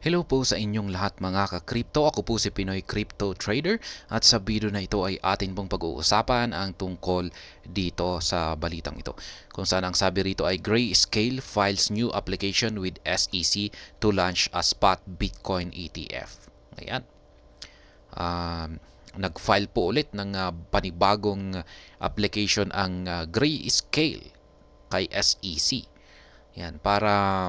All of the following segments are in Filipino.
Hello po sa inyong lahat mga ka-crypto. Ako po si Pinoy Crypto Trader at sa video na ito ay atin pong pag-uusapan ang tungkol dito sa balitang ito. Kung saan ang sabi rito ay Grayscale files new application with SEC to launch a spot Bitcoin ETF. Ayan. Nag-file po ulit ng panibagong application ang Grayscale kay SEC. Yan, para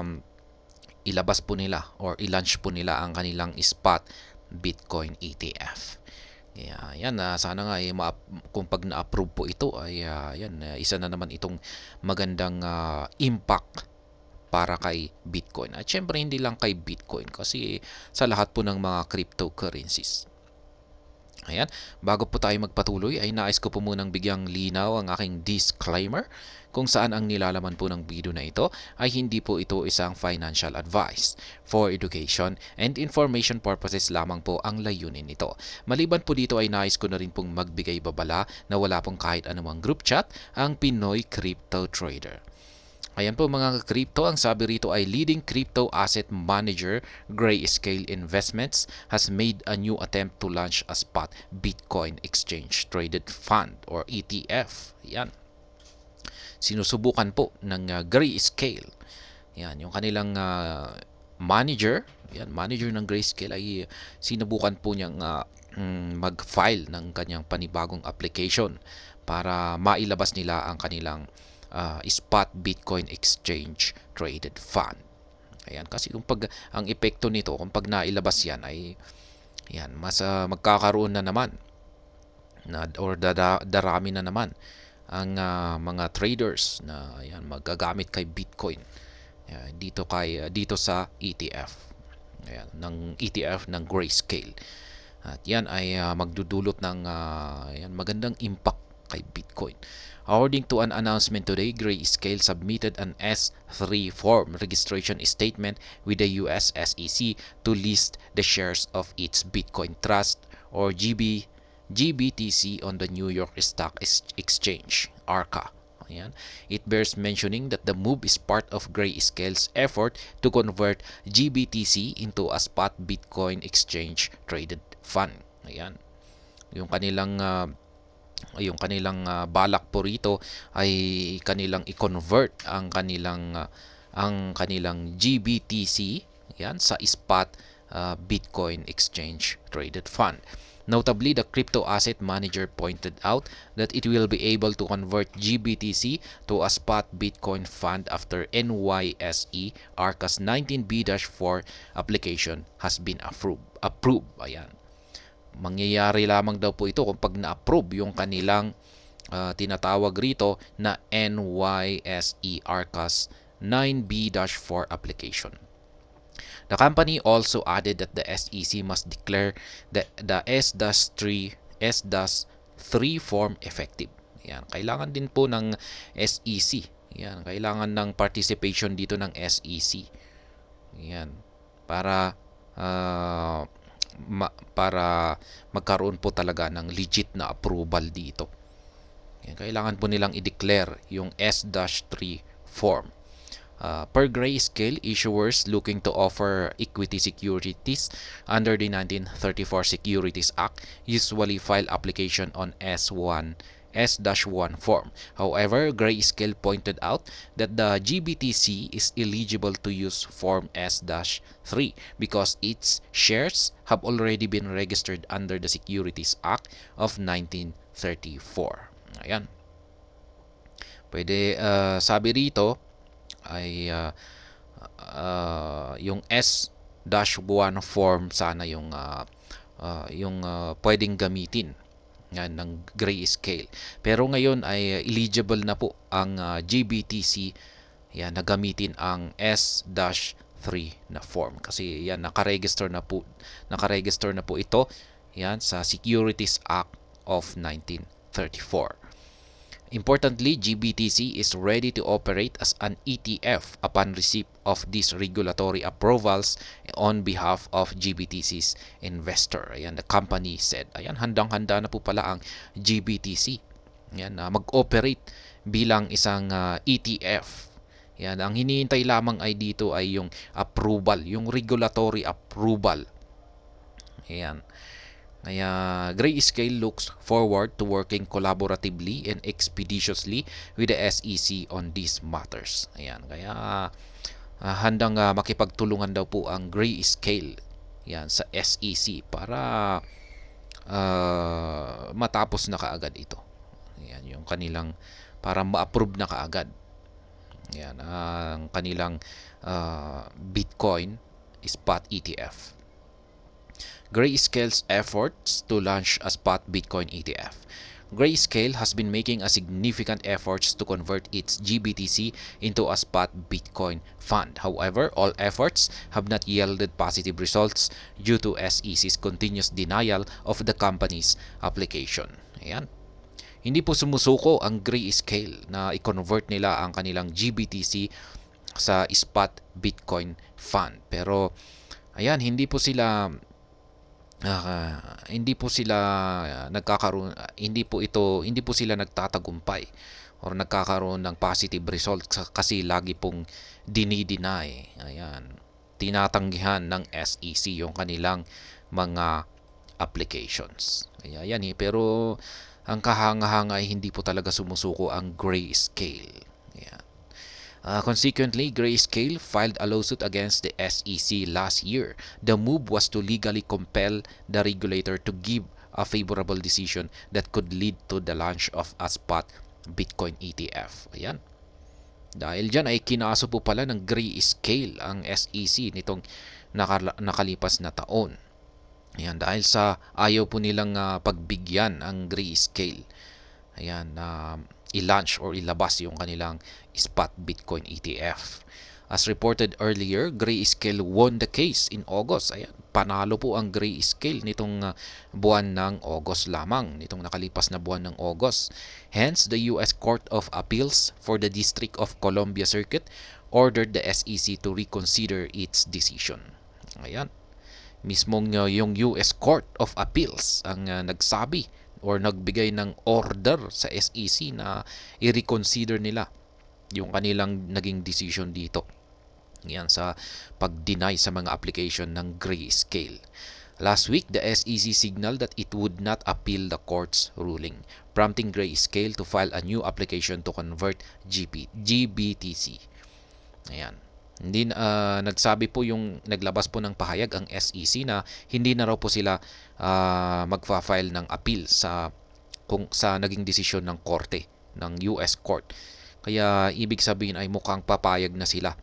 ilabas po nila or i-launch po nila ang kanilang spot Bitcoin ETF. Kaya yan, sana nga kung pag na-approve po ito ay isa na naman itong magandang impact para kay Bitcoin. At syempre hindi lang kay Bitcoin kasi sa lahat po ng mga cryptocurrencies. Ayan, bago po tayo magpatuloy ay nais ko po munang bigyang linaw ang aking disclaimer kung saan ang nilalaman po ng video na ito ay hindi po ito isang financial advice. For education and information purposes lamang po ang layunin nito. Maliban po dito ay nais ko na rin pong magbigay babala na wala pong kahit anumang group chat ang Pinoy Crypto Trader. Ayan po mga crypto, ang sabi rito ay leading crypto asset manager Grayscale Investments has made a new attempt to launch a spot Bitcoin Exchange Traded Fund or ETF. Ayan. Sinusubukan po ng Grayscale. Ayan, yung kanilang manager, ayan, manager ng Grayscale ay sinubukan po niyang mag-file ng kanyang panibagong application para mailabas nila ang kanilang spot Bitcoin Exchange Traded Fund. Ayan, kasi kung pag ang epekto nito kung pag nailabas yan ay yan, mas magkakaroon na naman or darami na naman ang mga traders na yan, magagamit kay Bitcoin. Ayan, dito sa ETF. Ayan, ng ETF ng Grayscale. At yan ay magdudulot ng magandang impact kay Bitcoin. According to an announcement today, Grayscale submitted an S3 form registration statement with the US SEC to list the shares of its Bitcoin Trust or GBTC on the New York Stock Exchange, ARCA. Ayan. It bears mentioning that the move is part of Grayscale's effort to convert GBTC into a spot Bitcoin exchange traded fund. Ayan. Yung kanilang balak po rito ay kanilang i-convert ang kanilang GBTC yan sa spot Bitcoin exchange traded fund. Notably, the crypto asset manager pointed out that it will be able to convert GBTC to a spot Bitcoin fund after NYSE ARCA's 19B-4 application has been approved. Ayan. Mangyayari lamang daw po ito kung pag na-approve yung kanilang tinatawag rito na NYSE ARCA's 9B-4 application. The company also added that the SEC must declare the S-3 form effective. Yan, kailangan din po ng SEC. Yan, kailangan ng participation dito ng SEC. Yan, para magkaroon po talaga ng legit na approval dito. Yan, kailangan po nilang i-declare yung S-3 form. Per Grayscale, issuers looking to offer equity securities under the 1934 Securities Act usually file application on S1 form. However, Grayscale pointed out that the GBTC is eligible to use Form S-3 because its shares have already been registered under the Securities Act of 1934. Ayan. Pwede, sabi rito, ay yung S-1 form sana yung pwedeng gamitin yan, ng Grayscale. Pero ngayon ay eligible na po ang GBTC yan, na gamitin ang S-3 na form kasi yan nakaregister na po ito yan sa Securities Act of 1934. Importantly, GBTC is ready to operate as an ETF upon receipt of these regulatory approvals on behalf of GBTC's investor. Ayan, the company said. Ayan, handang-handa na po pala ang GBTC. Ayan, mag-operate bilang isang ETF. Yan, ang hinihintay lamang ay dito ay yung approval, yung regulatory approval. Ayan. Kaya Grayscale looks forward to working collaboratively and expeditiously with the SEC on these matters. Ayan. Kaya handang makipagtulungan daw po ang Grayscale yan sa SEC para matapos na kaagad ito. Ayan, yung kanilang para ma-approve na kaagad. Ayan, ang kanilang Bitcoin spot ETF. Grayscale's efforts to launch a spot Bitcoin ETF. Grayscale has been making a significant efforts to convert its GBTC into a spot Bitcoin fund. However, all efforts have not yielded positive results due to SEC's continuous denial of the company's application. Ayan. Hindi po sumusuko ang Grayscale na i-convert nila ang kanilang GBTC sa spot Bitcoin fund. Pero ayan, hindi po sila nagkakaroon hindi po sila nagtatagumpay or nagkakaroon ng positive results kasi lagi pong dinideny. Ayan, tinatanggihan ng SEC yung kanilang mga applications. Kaya yan pero ang kahanga-hanga ay hindi po talaga sumusuko ang Grayscale. Ayan. Consequently, Grayscale filed a lawsuit against the SEC last year. The move was to legally compel the regulator to give a favorable decision that could lead to the launch of a spot Bitcoin ETF. Ayan. Dahil dyan ay kinaso po pala ng Grayscale ang SEC nitong nakalipas na taon. Ayan, dahil sa ayaw po nilang pagbigyan ang Grayscale. Ayan, i-launch or ilabas yung kanilang spot Bitcoin ETF. As reported earlier, Grayscale won the case in August. Ayan, panalo po ang Grayscale nitong buwan ng August lamang, nitong nakalipas na buwan ng August. Hence, the US Court of Appeals for the District of Columbia Circuit ordered the SEC to reconsider its decision. Ayan, mismong yung US Court of Appeals ang nagsabi or nagbigay ng order sa SEC na i-reconsider nila yung kanilang naging decision dito. Yan sa pag-deny sa mga application ng Grayscale. Last week, the SEC signaled that it would not appeal the court's ruling, prompting Grayscale to file a new application to convert GBTC. Ayan. Hindi nagsabi po yung naglabas po ng pahayag ang SEC na hindi na raw po sila magfa-file ng appeal sa naging desisyon ng korte ng US Court. Kaya ibig sabihin ay mukhang papayag na sila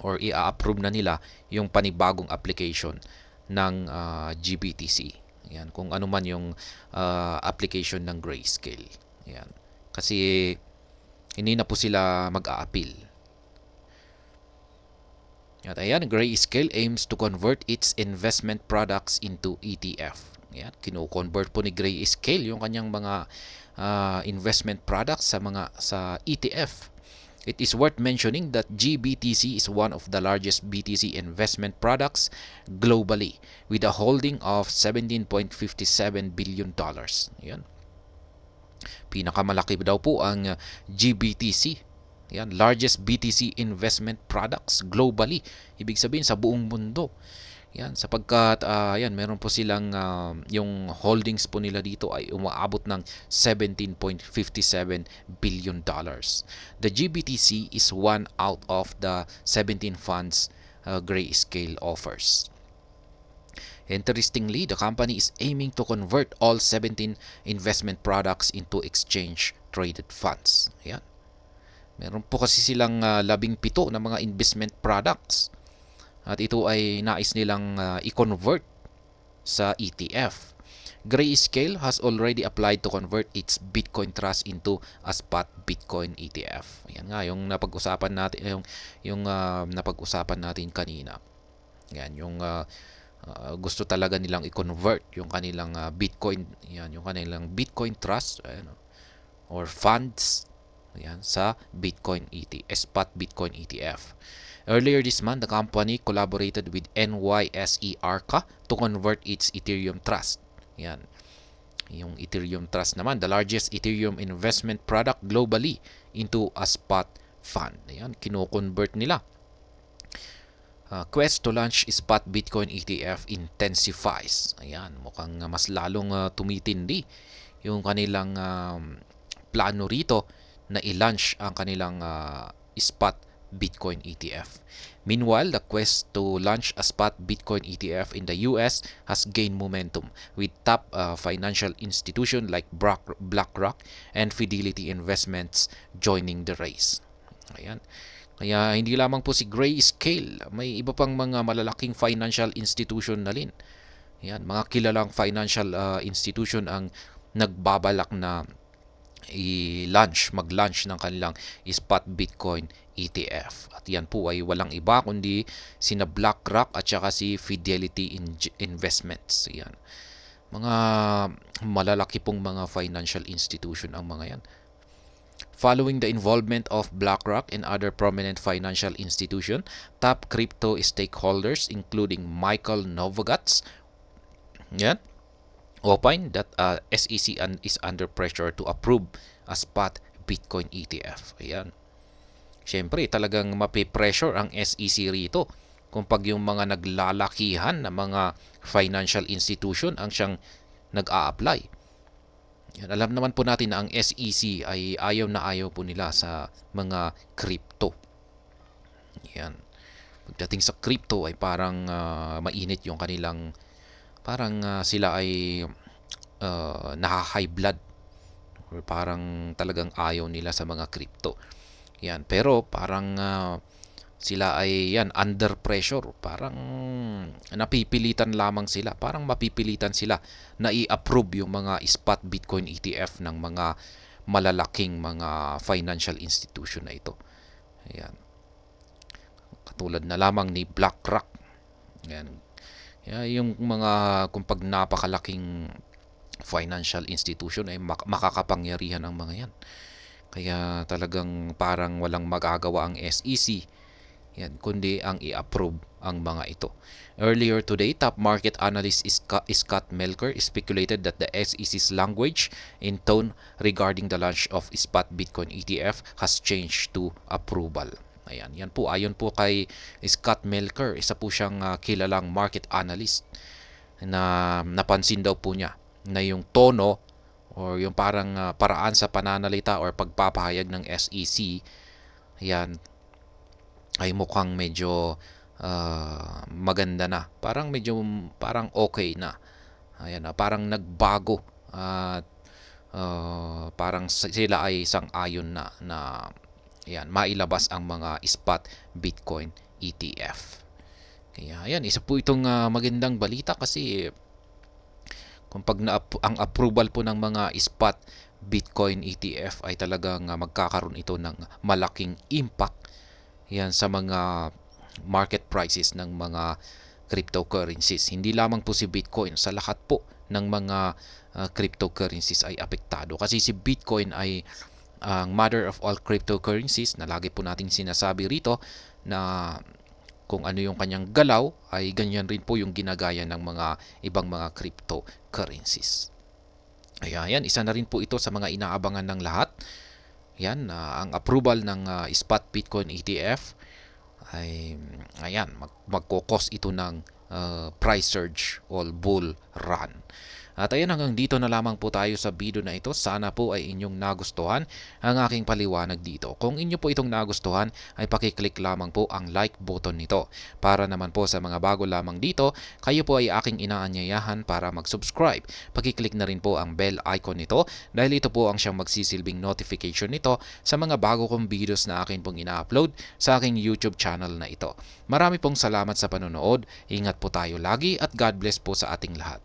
or i-approve na nila yung panibagong application ng GBTC. Yan, kung ano man yung application ng Grayscale. Yan. Kasi hindi na po sila mag-a-appeal. At ayan, Grayscale aims to convert its investment products into ETF. Ayan, kino-convert po ni Grayscale yung kanyang mga investment products sa ETF. It is worth mentioning that GBTC is one of the largest BTC investment products globally with a holding of $17.57 billion. Ayan. Pinakamalaki daw po ang GBTC. Yan, largest BTC investment products globally. Ibig sabihin sa buong mundo. Yan, sapagkat meron po silang yung holdings po nila dito ay umaabot ng $17.57 billion. The GBTC is one out of the 17 funds Grayscale offers. Interestingly, the company is aiming to convert all 17 investment products into exchange-traded funds. Yan. Meron po kasi silang 17 na mga investment products. At ito ay nais nilang i-convert sa ETF. Grayscale has already applied to convert its Bitcoin Trust into a spot Bitcoin ETF. Ayan nga yung napag-usapan natin yung napag-usapan natin kanina. Yan yung gusto talaga nilang i-convert yung kanilang Bitcoin, yan yung kanilang Bitcoin Trust or funds. Ayan, sa Bitcoin spot Bitcoin ETF. Earlier this month, the company collaborated with NYSE Arca to convert its Ethereum Trust. Ayan. Yung Ethereum Trust naman, the largest Ethereum investment product globally, into a spot fund. Ayan, kino-convert nila. Quest to launch spot Bitcoin ETF intensifies. Ayan, mukhang mas lalong tumitindi yung kanilang plano rito na i-launch ang kanilang spot Bitcoin ETF. Meanwhile, the quest to launch a spot Bitcoin ETF in the US has gained momentum with top financial institutions like BlackRock and Fidelity Investments joining the race. Ayan. Kaya hindi lamang po si Grayscale, may iba pang mga malalaking financial institution na rin. Ayan, mga kilalang financial institution ang nagbabalak na mag-launch ng kanilang spot Bitcoin ETF. At yan po ay walang iba kundi sina BlackRock at saka si Fidelity Investments. Yan. Mga malalaki pong mga financial institution ang mga yan. Following the involvement of BlackRock and other prominent financial institutions, top crypto stakeholders including Michael Novogratz, yan, opine that SEC is under pressure to approve a spot Bitcoin ETF. Ayan. Siyempre, talagang mapipressure ang SEC rito kung pag yung mga naglalakihan na mga financial institution ang siyang nag-a-apply. Yan, alam naman po natin na ang SEC ay ayaw na ayaw po nila sa mga crypto. Yan. Pagdating sa crypto ay parang mainit yung kanilang sila ay naha-high blood or parang talagang ayaw nila sa mga crypto. Yan, pero parang sila ay under pressure, parang napipilitan lamang sila, parang mapipilitan sila na i-approve yung mga spot Bitcoin ETF ng mga malalaking mga financial institution na ito. Ayan. Katulad na lamang ni BlackRock. Ayan. Yung mga kung pag napakalaking financial institution ay makakapangyarihan ang mga yan. Kaya talagang parang walang magagawa ang SEC yan, kundi ang i-approve ang mga ito. Earlier today, top market analyst Scott Melker speculated that the SEC's language and tone regarding the launch of spot Bitcoin ETF has changed to approval. Ayan, yan po, ayon po kay Scott Melker, isa po siyang kilalang market analyst na napansin daw po niya na yung tono or yung parang paraan sa pananalita or pagpapahayag ng SEC yan ay mukhang medyo maganda na. Parang okay na. Ayan, parang nagbago at parang sila ay sang-ayon na yan, mailabas ang mga spot Bitcoin ETF. Kaya yan, isa po itong magandang balita kasi kung pag ang approval po ng mga spot Bitcoin ETF ay talagang magkakaroon ito ng malaking impact yan sa mga market prices ng mga cryptocurrencies. Hindi lamang po si Bitcoin, sa lahat po ng mga cryptocurrencies ay apektado. Kasi si Bitcoin ay ang mother of all cryptocurrencies na lagi po nating sinasabi rito na kung ano yung kanyang galaw ay ganyan rin po yung ginagaya ng mga ibang mga cryptocurrencies. Ayan, isa na rin po ito sa mga inaabangan ng lahat. Yan, ang approval ng spot Bitcoin ETF ay ayan, magkokos ito ng price surge or bull run. At ayan, hanggang dito na lamang po tayo sa video na ito. Sana po ay inyong nagustuhan ang aking paliwanag dito. Kung inyo po itong nagustuhan ay pakiclick lamang po ang like button nito. Para naman po sa mga bago lamang dito, kayo po ay aking inaanyayahan para mag-subscribe. Pakiclick na rin po ang bell icon nito dahil ito po ang siyang magsisilbing notification nito sa mga bago kong videos na akin pong ina-upload sa aking YouTube channel na ito. Marami pong salamat sa panonood. Ingat po tayo lagi at God bless po sa ating lahat.